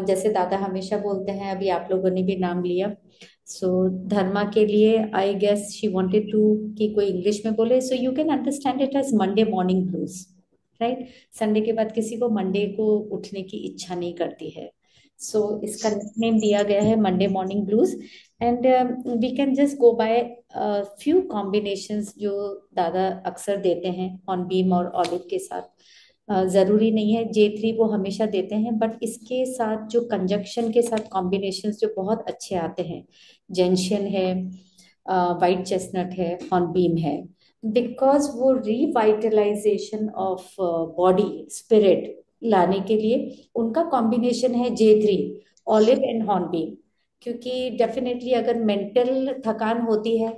जैसे दादा हमेशा बोलते हैं, अभी आप लोगों ने भी नाम लिया। सो धर्मा के लिए I guess she wanted to कि कोई इंग्लिश में बोले, so you can understand it as Monday morning blues, right. Sunday के बाद किसी को मंडे को उठने की इच्छा नहीं करती है। सो इसका नेम दिया गया है Monday morning blues. And we can just go by few combinations जो दादा अक्सर देते हैं ऑन बीम और ऑलिव के साथ। जरूरी नहीं है J3 वो हमेशा देते हैं, बट इसके साथ जो कंजक्शन के साथ कॉम्बिनेशंस जो बहुत अच्छे आते हैं, जेंशियन है, वाइट चेस्टनट है, हॉर्नबीम है, बिकॉज वो रिवाइटलाइजेशन ऑफ बॉडी स्पिरिट लाने के लिए उनका कॉम्बिनेशन है J3, ऑलिव एंड हॉर्नबीम। क्योंकि डेफिनेटली अगर मेंटल थकान होती है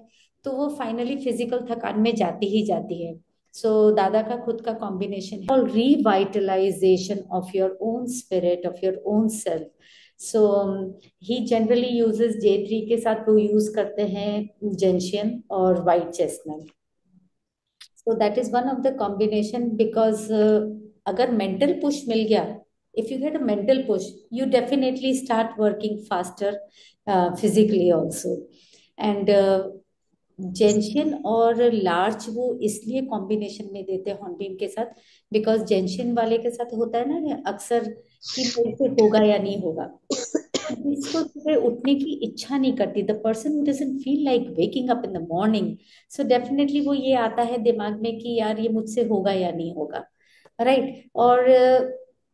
तो वो फाइनली फिजिकल थकान में जाती ही जाती है। सो दादा का खुद का कॉम्बिनेशन है और revitalisation of your own spirit, of your own self. So he generally uses J3 के साथ वो यूज करते हैं जेंशियन और white chestnut. So that is one of the combination because अगर मेंटल पुश मिल गया, if you get a mental push, you definitely start working faster physically also. And जेंशियन और larch वो इसलिए कॉम्बिनेशन में देते हैं हॉर्नबिम के साथ, बिकॉज जेंशियन वाले के साथ होता है ना अक्सर कि मेरे से होगा या नहीं होगा, जिसको सुबह उठने की इच्छा नहीं करती, the person who doesn't feel like waking up in the morning. So definitely वो ये आता है दिमाग में कि यार ये मुझसे होगा या नहीं होगा, राइट। और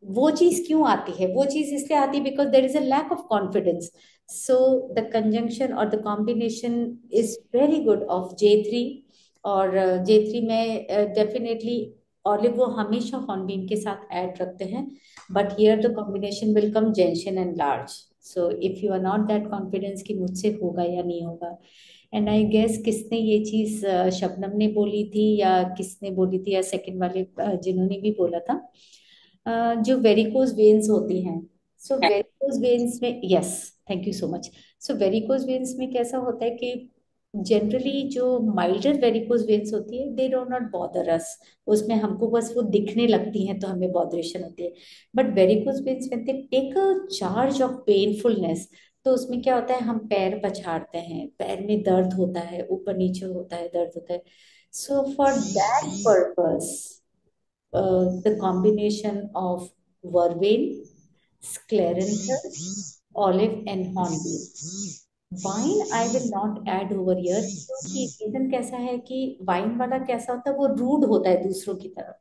वो चीज क्यों आती है? वो चीज इसलिए आती है because there is a lack of confidence. So the conjunction और the combination is very good of J3। और J3 में डेफिनेटली ऑलिव वो हमेशा हॉर्नबीम के साथ ऐड रखते हैं, but here the combination will come gentian and larch. So if you are not that confidence कि मुझसे होगा या नहीं होगा। एंड आई गेस किसने ये चीज, शबनम ने बोली थी या किसने बोली थी, या सेकंड वाले जिन्होंने भी बोला था, जो वेरिकोज वेन्स होती हैं। सो वेरिकोज वेन्स में, yes, thank you so much. So varicose veins में कैसा होता है कि जनरली जो माइल्डर वेरिकोज वेन्स होती है दे डोंट नॉट बॉदर अस, उसमें हमको बस वो दिखने लगती हैं तो हमें बॉदरेशन होती है। But varicose veins when they take a charge of painfulness, तो उसमें क्या होता है, हम पैर पछाड़ते हैं, पैर में दर्द होता है, ऊपर नीचे होता है, दर्द होता है। So for that purpose the combination of vervain, scleranthus, olive and hornbeam. Wine I will not add over here, क्योंकि रीजन कैसा है कि वाइन वाला कैसा होता है, वो रूड होता है दूसरों की तरफ।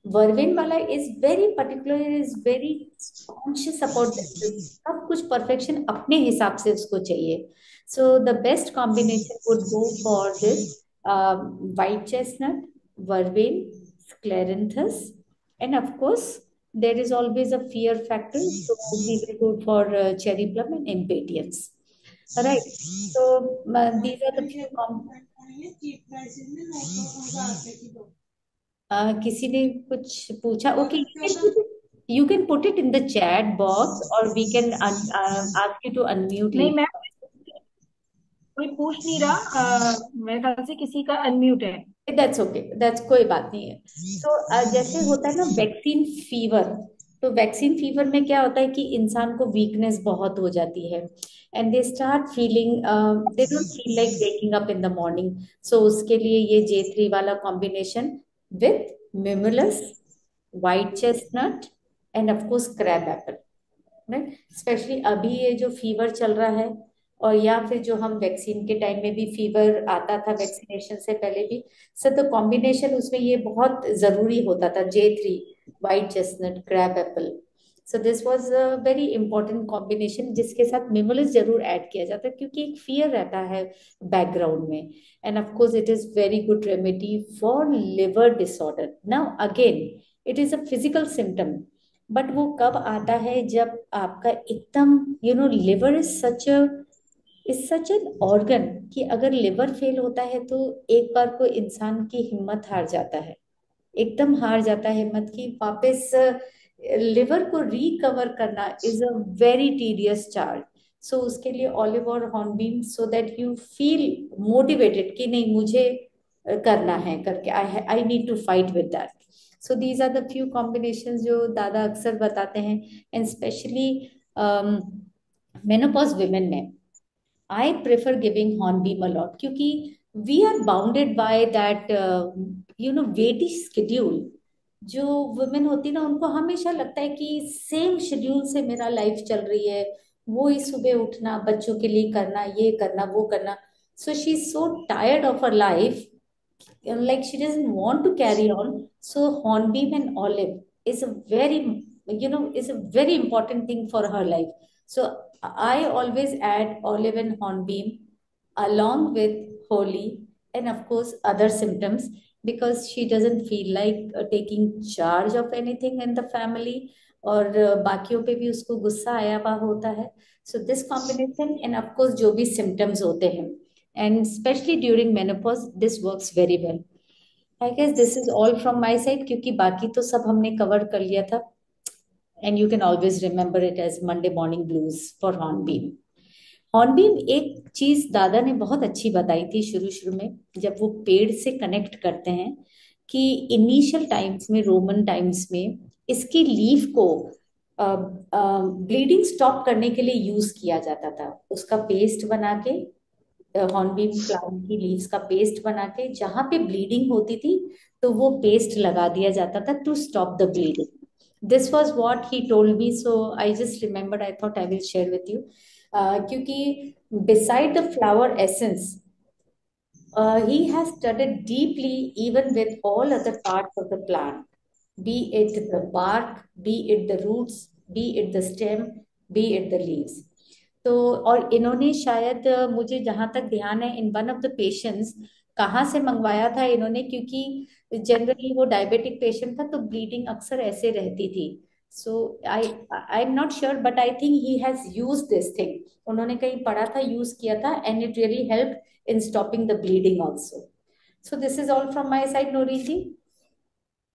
वर्विन वाला is very particular, is very conscious about सब कुछ, परफेक्शन अपने हिसाब से उसको चाहिए। So the best combination would go for this white chestnut, vervain, scleranthus, and of course there is always a fear factor, so we will go for cherry plum and impatiens, right? So these are the few किसी ने कुछ पूछा, okay, you can put it in the chat box or we can ask you to unmute नहीं ma'am, later. कोई पूछ नहीं रहा। मेरे ख्याल से किसी का अनम्यूट है। दैट्स ओके, दैट्स कोई बात नहीं है। सो जैसे होता है ना वैक्सीन फीवर, तो वैक्सीन फीवर में क्या होता है कि इंसान को वीकनेस बहुत हो जाती है, and they start feeling, they don't feel like waking up in the morning. So उसके लिए ये J3 वाला combination with mimulus, white chestnut and of course crab apple, right. Specially अभी ये जो फीवर चल रहा है, और या फिर जो हम वैक्सीन के टाइम में भी फीवर आता था, वैक्सीनेशन से पहले भी, सर तो कॉम्बिनेशन उसमें ये बहुत जरूरी होता था, J3, white chestnut, crab Apple. So this was a very important combination, जिसके साथ मिमुलस जरूर ऐड किया जाता है क्योंकि एक फियर रहता है बैकग्राउंड में। And of course it is very good remedy for liver disorder. Now again it is a physical symptom, but वो कब आता है जब आपका एकदम, liver is such an organ कि अगर लिवर फेल होता है तो एक बार को इंसान की हिम्मत हार जाता है, एकदम हार जाता है हिम्मत की, वापस लिवर को रिकवर करना is a very tedious charge. So उसके लिए ऑलिव और hornbeam, so that you feel motivated कि नहीं मुझे करना है करके, I I need to fight with that. So these are the few combination जो दादा अक्सर बताते हैं, एंड स्पेशली मेनोपॉज विमेन में I prefer giving hornbeam a lot, क्योंकि we are bounded by that weighty schedule. जो वुमेन होती ना, उनको हमेशा लगता है कि सेम शेड्यूल से मेरा लाइफ चल रही है, वो ही सुबह उठना, बच्चों के लिए करना, ये करना, वो करना। So she is so tired of her life, like she doesn't want to carry on. So hornbeam and olive is a very, is a very important thing for her life. So I always add olive and hornbeam along with holy, and of course other symptoms, because she doesn't feel like taking charge of anything in the family, और बाकियों पे भी उसको गुस्सा आया हुआ होता है. So this combination, and of course जो भी सिम्टम्स होते हैं, and especially during menopause, this works very well. I guess this is all from my side, क्योंकि बाकी तो सब हमने कवर कर लिया था. And you can always remember it as Monday morning blues for hornbeam. Hornbeam एक चीज दादा ने बहुत अच्छी बताई थी शुरू शुरू में, जब वो पेड़ से कनेक्ट करते हैं, कि इनिशियल टाइम्स में, रोमन टाइम्स में, इसकी लीफ को ब्लीडिंग स्टॉप करने के लिए यूज किया जाता था. उसका पेस्ट बना के, हॉर्नबीम प्लांट की लीव्स का पेस्ट बना के, जहां पे ब्लीडिंग होती थी तो वो पेस्ट लगा दिया जाता था to stop the bleeding. This was what he told me, so I just remembered, I thought I will share with you. क्योंकि beside the flower essence, he has studied deeply even with all other parts of the plant, be it the bark, be it the roots, be it the stem, be it the leaves. तो और इन्होंने शायद मुझे जहां तक ध्यान है, in one of the patients, कहाँ से मंगवाया था इन्होंने, क्योंकि जनरली वो डायबिटिक पेशेंट था, तो ब्लीडिंग अक्सर ऐसे रहती थी. So I am not sure, but I think he has use this thing. उन्होंने कहीं पढ़ा था, यूज किया था, and it really help in stopping the bleeding also. So this is all from my side, Nori ji.